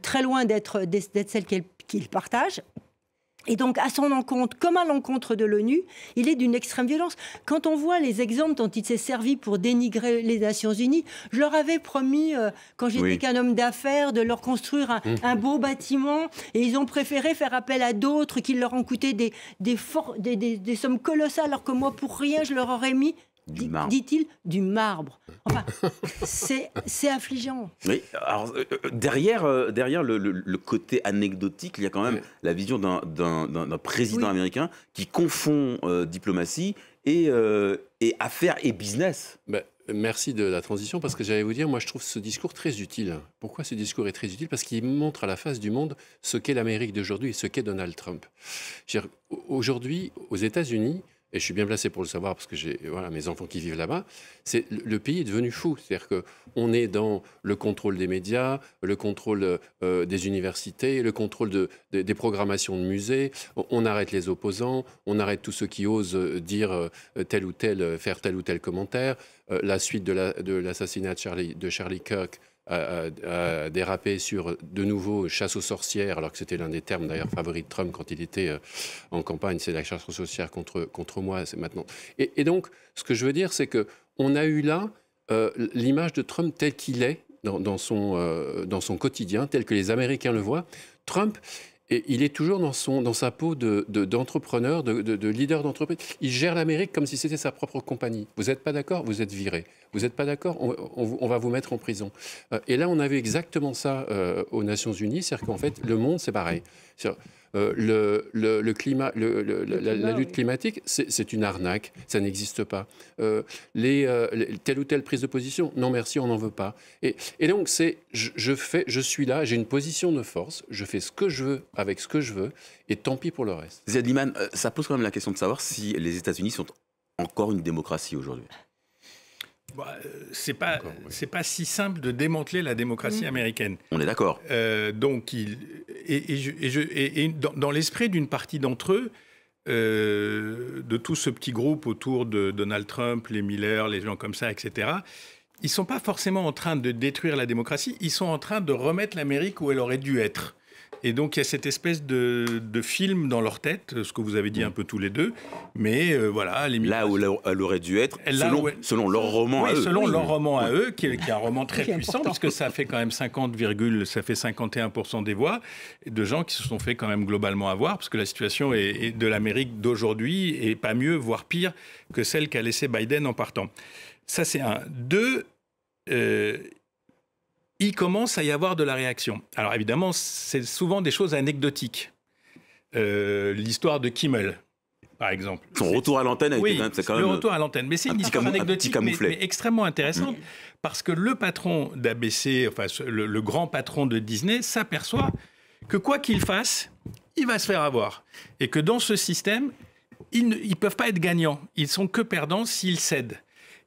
Speaker 3: très loin d'être celles qu'il partage. Et donc, à son encontre, comme à l'encontre de l'ONU, il est d'une extrême violence. Quand on voit les exemples dont il s'est servi pour dénigrer les Nations Unies, je leur avais promis, quand j'étais qu'un homme d'affaires, de leur construire un beau bâtiment. Et ils ont préféré faire appel à d'autres qui leur ont coûté des sommes colossales, alors que moi, pour rien, je leur aurais mis... dit-il, du marbre. Enfin, c'est affligeant.
Speaker 1: Oui, alors, derrière le côté anecdotique, il y a quand même la vision d'un président américain qui confond diplomatie et affaires et business.
Speaker 4: Merci de la transition, parce que j'allais vous dire, moi je trouve ce discours très utile. Pourquoi ce discours est très utile? Parce qu'il montre à la face du monde ce qu'est l'Amérique d'aujourd'hui et ce qu'est Donald Trump. Aujourd'hui, aux États-Unis, et je suis bien placé pour le savoir parce que j'ai mes enfants qui vivent là-bas, le pays est devenu fou. C'est-à-dire qu'on est dans le contrôle des médias, le contrôle des universités, le contrôle des programmations de musées. On arrête les opposants, on arrête tous ceux qui osent dire faire tel ou tel commentaire. La suite de l'assassinat de Charlie Kirk a dérapé sur, de nouveau, chasse aux sorcières, alors que c'était l'un des termes d'ailleurs favoris de Trump quand il était en campagne. C'est la chasse aux sorcières contre moi, c'est maintenant. Et donc, ce que je veux dire, c'est qu'on a eu là l'image de Trump tel qu'il est dans son quotidien, tel que les Américains le voient. Trump, et il est toujours dans sa peau d'entrepreneur, de leader d'entreprise. Il gère l'Amérique comme si c'était sa propre compagnie. Vous n'êtes pas d'accord, vous êtes viré. Vous n'êtes pas d'accord, on va vous mettre en prison. Et là, on a vu exactement ça aux Nations Unies, c'est-à-dire qu'en fait, le monde, c'est pareil. Le climat, la lutte climatique, c'est une arnaque, ça n'existe pas. Telle ou telle prise de position, non merci, on n'en veut pas. Et donc, je suis là, j'ai une position de force, je fais ce que je veux avec ce que je veux, et tant pis pour le reste.
Speaker 1: Ziad Liman, ça pose quand même la question de savoir si les États-Unis sont encore une démocratie aujourd'hui.
Speaker 5: C'est pas si simple de démanteler la démocratie américaine.
Speaker 1: On est d'accord.
Speaker 5: Donc, dans l'esprit d'une partie d'entre eux, de tout ce petit groupe autour de Donald Trump, les Miller, les gens comme ça, etc., ils ne sont pas forcément en train de détruire la démocratie, ils sont en train de remettre l'Amérique où elle aurait dû être. Et donc, il y a cette espèce de film dans leur tête, ce que vous avez dit un peu tous les deux. Mais voilà...
Speaker 1: Là où elle aurait dû être, selon leur roman à eux.
Speaker 5: Selon leur roman à eux, qui est un roman très puissant, parce que ça fait quand même 51% des voix, de gens qui se sont fait quand même globalement avoir, parce que la situation de l'Amérique d'aujourd'hui est pas mieux, voire pire, que celle qu'a laissé Biden en partant. Ça, c'est un. Deux... il commence à y avoir de la réaction. Alors évidemment, c'est souvent des choses anecdotiques. L'histoire de Kimmel, par exemple.
Speaker 1: Son retour à l'antenne a été quand même...
Speaker 5: le retour à l'antenne. Mais c'est une histoire anecdotique, mais extrêmement intéressante, parce que le patron d'ABC, enfin le grand patron de Disney, s'aperçoit que quoi qu'il fasse, il va se faire avoir. Et que dans ce système, ils ne peuvent pas être gagnants. Ils sont que perdants s'ils cèdent.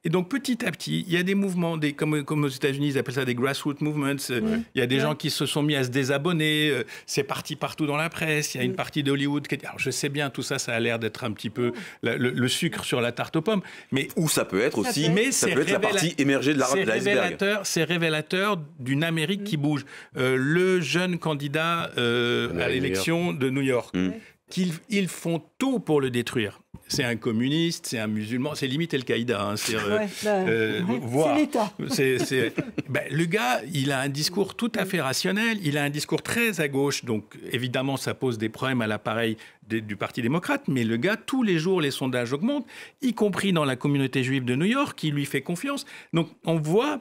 Speaker 5: Et donc, petit à petit, il y a des mouvements, comme aux États-Unis, ils appellent ça des grassroots movements. Il y a des gens qui se sont mis à se désabonner. C'est parti partout dans la presse. Il y a une partie d'Hollywood qui... Alors, je sais bien, tout ça, ça a l'air d'être un petit peu le sucre sur la tarte aux pommes. Mais
Speaker 1: ou ça peut être aussi la partie émergée de l'iceberg.
Speaker 5: C'est révélateur d'une Amérique qui bouge. Le jeune candidat à l'élection de New York, qu'ils font tout pour le détruire. C'est un communiste, c'est un musulman, c'est limite Al-Qaïda. C'est l'État. Le gars, il a un discours tout à fait rationnel, il a un discours très à gauche, donc évidemment ça pose des problèmes à l'appareil du Parti démocrate, mais le gars, tous les jours, les sondages augmentent, y compris dans la communauté juive de New York, qui lui fait confiance. Donc on voit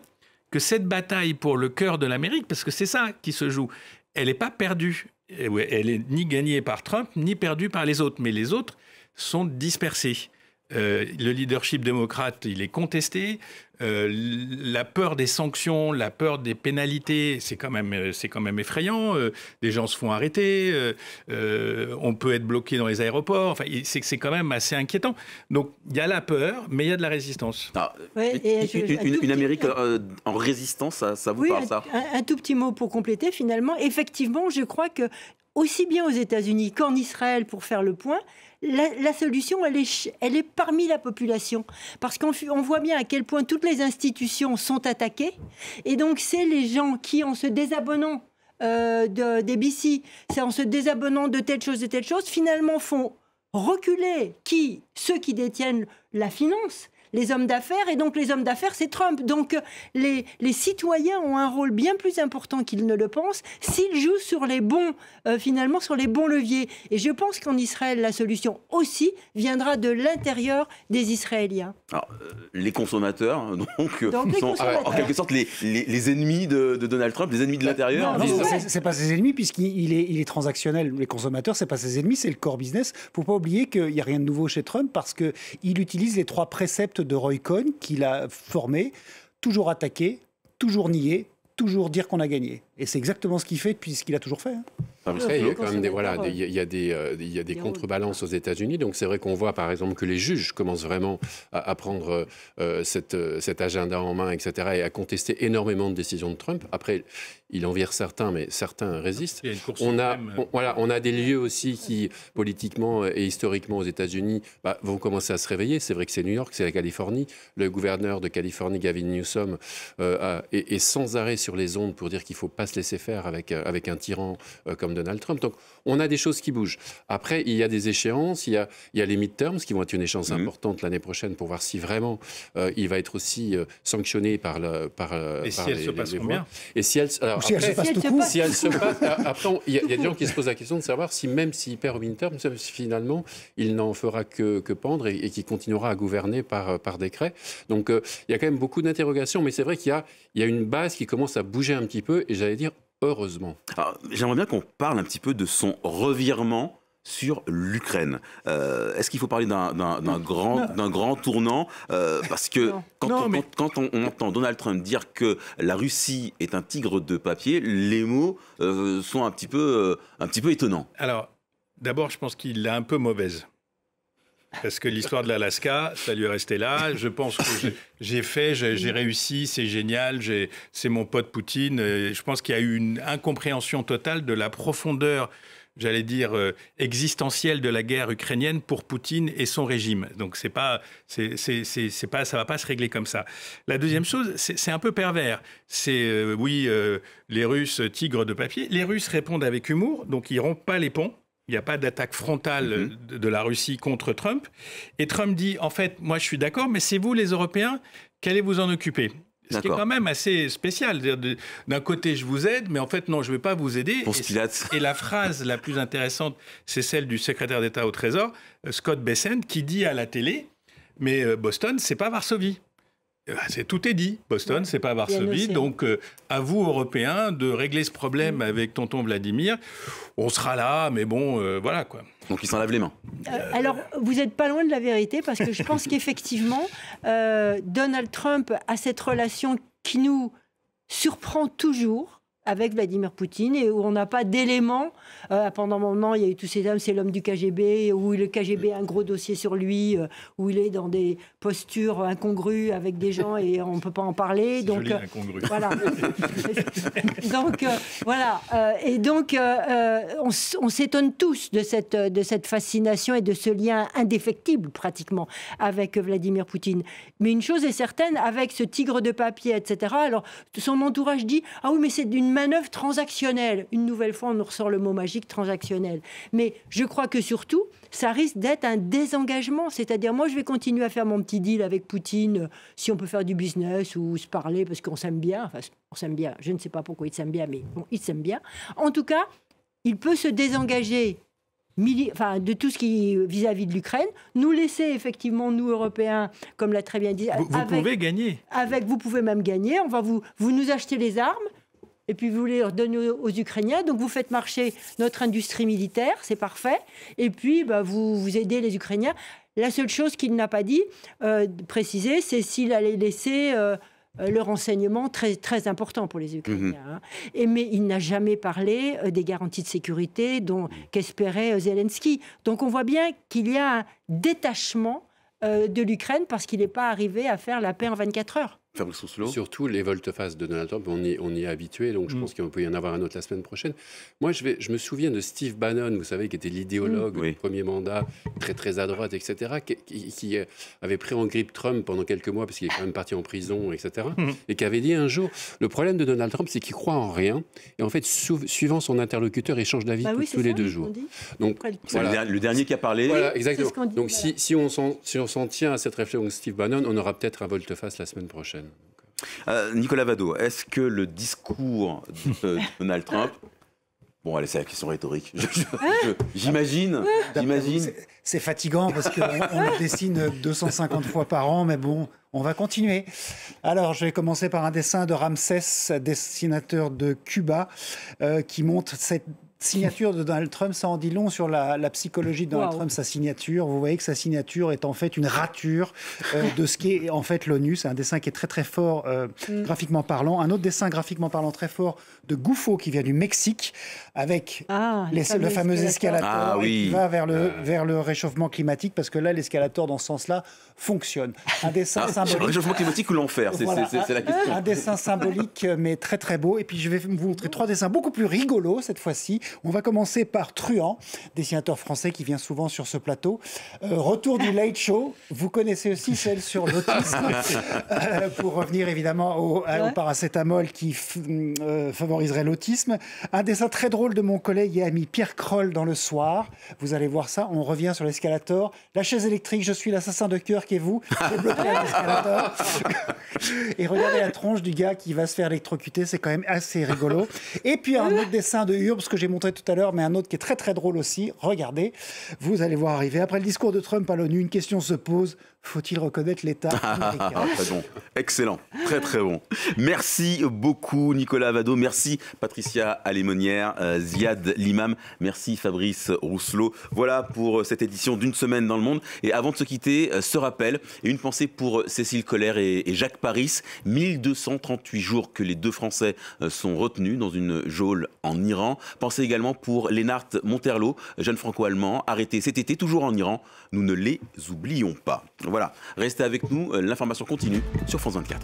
Speaker 5: que cette bataille pour le cœur de l'Amérique, parce que c'est ça qui se joue, elle n'est pas perdue. Elle n'est ni gagnée par Trump, ni perdue par les autres. Mais les autres sont dispersés. Le leadership démocrate, il est contesté. La peur des sanctions, la peur des pénalités, c'est quand même effrayant. Des gens se font arrêter. On peut être bloqué dans les aéroports. Enfin, c'est quand même assez inquiétant. Donc, il y a la peur, mais il y a de la résistance.
Speaker 1: Une Amérique en résistance, ça vous parle, ça ?
Speaker 3: Un tout petit mot pour compléter, finalement. Effectivement, je crois que aussi bien aux États-Unis qu'en Israël, pour faire le point, la solution, elle est parmi la population. Parce qu'on voit bien à quel point toutes les institutions sont attaquées. Et donc, c'est les gens qui, en se désabonnant d'ABC, c'est en se désabonnant de telle chose, finalement font reculer ceux qui détiennent la finance, les hommes d'affaires, et donc les hommes d'affaires, c'est Trump. Donc les citoyens ont un rôle bien plus important qu'ils ne le pensent s'ils jouent sur les bons, finalement, sur les bons leviers. Et je pense qu'en Israël, la solution aussi viendra de l'intérieur des Israéliens.
Speaker 1: Alors, les consommateurs, sont en quelque sorte les ennemis de Donald Trump, les ennemis de l'intérieur.
Speaker 6: Non, c'est pas ses ennemis, puisqu'il est transactionnel. Les consommateurs, c'est pas ses ennemis, c'est le core business. Faut pas oublier qu'il n'y a rien de nouveau chez Trump, parce qu'il utilise les 3 préceptes de Roy Cohn qu'il a formé: toujours attaquer, toujours nier, toujours dire qu'on a gagné. Et c'est exactement ce qu'il fait depuis ce qu'il a toujours fait.
Speaker 4: Après, il y a quand même il y a des contrebalances aux États-Unis. Donc c'est vrai qu'on voit par exemple que les juges commencent vraiment à prendre cet agenda en main, etc., et à contester énormément de décisions de Trump. Après, il en vire certains, mais certains résistent. On a des lieux aussi qui, politiquement et historiquement aux États-Unis, vont commencer à se réveiller. C'est vrai que c'est New York, c'est la Californie. Le gouverneur de Californie, Gavin Newsom, est sans arrêt sur les ondes pour dire qu'il ne faut pas se laisser faire avec un tyran comme Donald Trump. Donc, on a des choses qui bougent. Après, il y a des échéances, il y a les midterms qui vont être une échéance importante l'année prochaine pour voir si vraiment il va être aussi sanctionné par
Speaker 5: et si elles se passeront bien.
Speaker 4: Et si elles se passent, après, il y a des gens qui se posent la question de savoir si même s'il perd au midterm, finalement, il n'en fera que pendre et qu'il continuera à gouverner par décret. Donc, il y a quand même beaucoup d'interrogations, mais c'est vrai qu'il y a une base qui commence à bouger un petit peu, et j'allais dire heureusement.
Speaker 1: J'aimerais bien qu'on parle un petit peu de son revirement sur l'Ukraine. Est-ce qu'il faut parler d'un grand tournant parce que quand on entend Donald Trump dire que la Russie est un tigre de papier, les mots sont un petit peu étonnants.
Speaker 5: Alors, d'abord, je pense qu'il l'a un peu mauvaise. Parce que l'histoire de l'Alaska, ça lui est resté là. Je pense que j'ai réussi, c'est génial, c'est mon pote Poutine. Je pense qu'il y a eu une incompréhension totale de la profondeur, j'allais dire, existentielle de la guerre ukrainienne pour Poutine et son régime. Donc ça va pas se régler comme ça. La deuxième chose, c'est un peu pervers. C'est, les Russes, tigres de papier. Les Russes répondent avec humour, donc ils rompent pas les ponts. Il n'y a pas d'attaque frontale de la Russie contre Trump. Et Trump dit, en fait, moi je suis d'accord, mais c'est vous les Européens, qu'allez vous en occuper ? Ce qui est quand même assez spécial. D'un côté, je vous aide, mais en fait, non, je ne vais pas vous aider. Et la phrase la plus intéressante, c'est celle du secrétaire d'État au Trésor, Scott Bessent, qui dit à la télé, mais Boston, c'est pas Varsovie. Tout est dit. Boston, c'est pas Varsovie. Donc, à vous, Européens, de régler ce problème avec tonton Vladimir. On sera là, mais bon, voilà, quoi.
Speaker 1: Donc, il s'en lave les mains.
Speaker 3: Alors, vous n'êtes pas loin de la vérité, parce que je pense qu'effectivement, Donald Trump a cette relation qui nous surprend toujours avec Vladimir Poutine, et où on n'a pas d'éléments. Pendant un moment, il y a eu tous ces hommes, c'est l'homme du KGB, où le KGB a un gros dossier sur lui, où il est dans des postures incongrues avec des gens et on ne peut pas en parler. Donc,
Speaker 5: joli, incongru.
Speaker 3: Voilà. Donc, voilà. Et donc, on s'étonne tous de cette fascination et de ce lien indéfectible, pratiquement, avec Vladimir Poutine. Mais une chose est certaine, avec ce tigre de papier, etc., alors, son entourage dit « Ah oui, mais c'est d'une manœuvre transactionnelle ». Une nouvelle fois, on nous ressort le mot magique transactionnel. Mais je crois que surtout, ça risque d'être un désengagement. C'est-à-dire, moi, je vais continuer à faire mon petit deal avec Poutine, si on peut faire du business ou se parler, parce qu'on s'aime bien. Enfin, on s'aime bien. Je ne sais pas pourquoi il s'aime bien, mais bon, il s'aime bien. En tout cas, il peut se désengager de tout ce qui est vis-à-vis de l'Ukraine, nous laisser effectivement, nous Européens, comme l'a très bien dit...
Speaker 5: Vous pouvez gagner.
Speaker 3: Vous pouvez même gagner. On va vous nous achetez les armes, et puis vous les redonnez aux Ukrainiens. Donc vous faites marcher notre industrie militaire, c'est parfait. Et puis vous aidez les Ukrainiens. La seule chose qu'il n'a pas dit, préciser, c'est s'il allait laisser le renseignement très, très important pour les Ukrainiens. Mais il n'a jamais parlé des garanties de sécurité qu'espérait Zelensky. Donc on voit bien qu'il y a un détachement de l'Ukraine parce qu'il n'est pas arrivé à faire la paix en 24 heures.
Speaker 4: Surtout les volte-face de Donald Trump, on y est habitué, donc je pense qu'il peut y en avoir un autre la semaine prochaine. Moi, je me souviens de Steve Bannon, vous savez, qui était l'idéologue du premier mandat, très très à droite, etc., qui avait pris en grippe Trump pendant quelques mois, parce qu'il est quand même parti en prison, etc., et qui avait dit un jour, le problème de Donald Trump, c'est qu'il croit en rien, et en fait, suivant son interlocuteur, il change d'avis tous les 2 jours. Donc,
Speaker 1: voilà. Le dernier qui a parlé.
Speaker 4: Voilà, exactement. Donc si on s'en tient à cette réflexion de Steve Bannon, on aura peut-être un volte-face la semaine prochaine.
Speaker 1: Nicolas Vado, est-ce que le discours de Donald Trump... Bon, allez, c'est la question rhétorique. J'imagine.
Speaker 6: C'est fatigant parce qu'on le dessine 250 fois par an, mais bon, on va continuer. Alors, je vais commencer par un dessin de Ramsès, dessinateur de Cuba, qui montre cette signature de Donald Trump. Ça en dit long sur la psychologie de Donald Trump, sa signature. Vous voyez que sa signature est en fait une rature de ce qu'est en fait l'ONU. C'est un dessin qui est très très fort graphiquement parlant. Un autre dessin graphiquement parlant très fort de Gouffo qui vient du Mexique avec le fameux escalator qui va vers le réchauffement climatique parce que là l'escalator dans ce sens-là fonctionne. Un dessin symbolique.
Speaker 1: Le réchauffement climatique ou l'enfer, c'est la question.
Speaker 6: Un dessin symbolique mais très très beau. Et puis je vais vous montrer 3 dessins beaucoup plus rigolos cette fois-ci. On va commencer par Truand, dessinateur français qui vient souvent sur ce plateau. Retour du Late Show. Vous connaissez aussi celle sur l'autisme. Pour revenir évidemment au paracétamol qui favoriserait l'autisme. Un dessin très drôle de mon collègue et ami Pierre Kroll dans Le Soir. Vous allez voir ça. On revient sur l'escalator. La chaise électrique, je suis l'assassin de cœur qui est vous. J'ai bloqué l'escalator. Et regardez la tronche du gars qui va se faire électrocuter. C'est quand même assez rigolo. Et puis un autre dessin de Urbs que j'ai montré tout à l'heure, mais un autre qui est très très drôle aussi. Regardez, vous allez voir arriver. Après le discours de Trump à l'ONU, une question se pose. Faut-il reconnaître l'État américain ?
Speaker 1: Très bon. Excellent. Très très bon. Merci beaucoup Nicolas Vado. Merci Patricia Alémonière, Ziad Limam. Merci Fabrice Rousselot. Voilà pour cette édition d'Une semaine dans le monde. Et avant de se quitter, ce rappel et une pensée pour Cécile Collère et Jacques Paris. 1238 jours que les 2 Français sont retenus dans une geôle en Iran. Pensez également pour Lennart Monterlo, jeune franco-allemand, arrêté cet été, toujours en Iran. Nous ne les oublions pas. Voilà, restez avec nous, l'information continue sur France 24.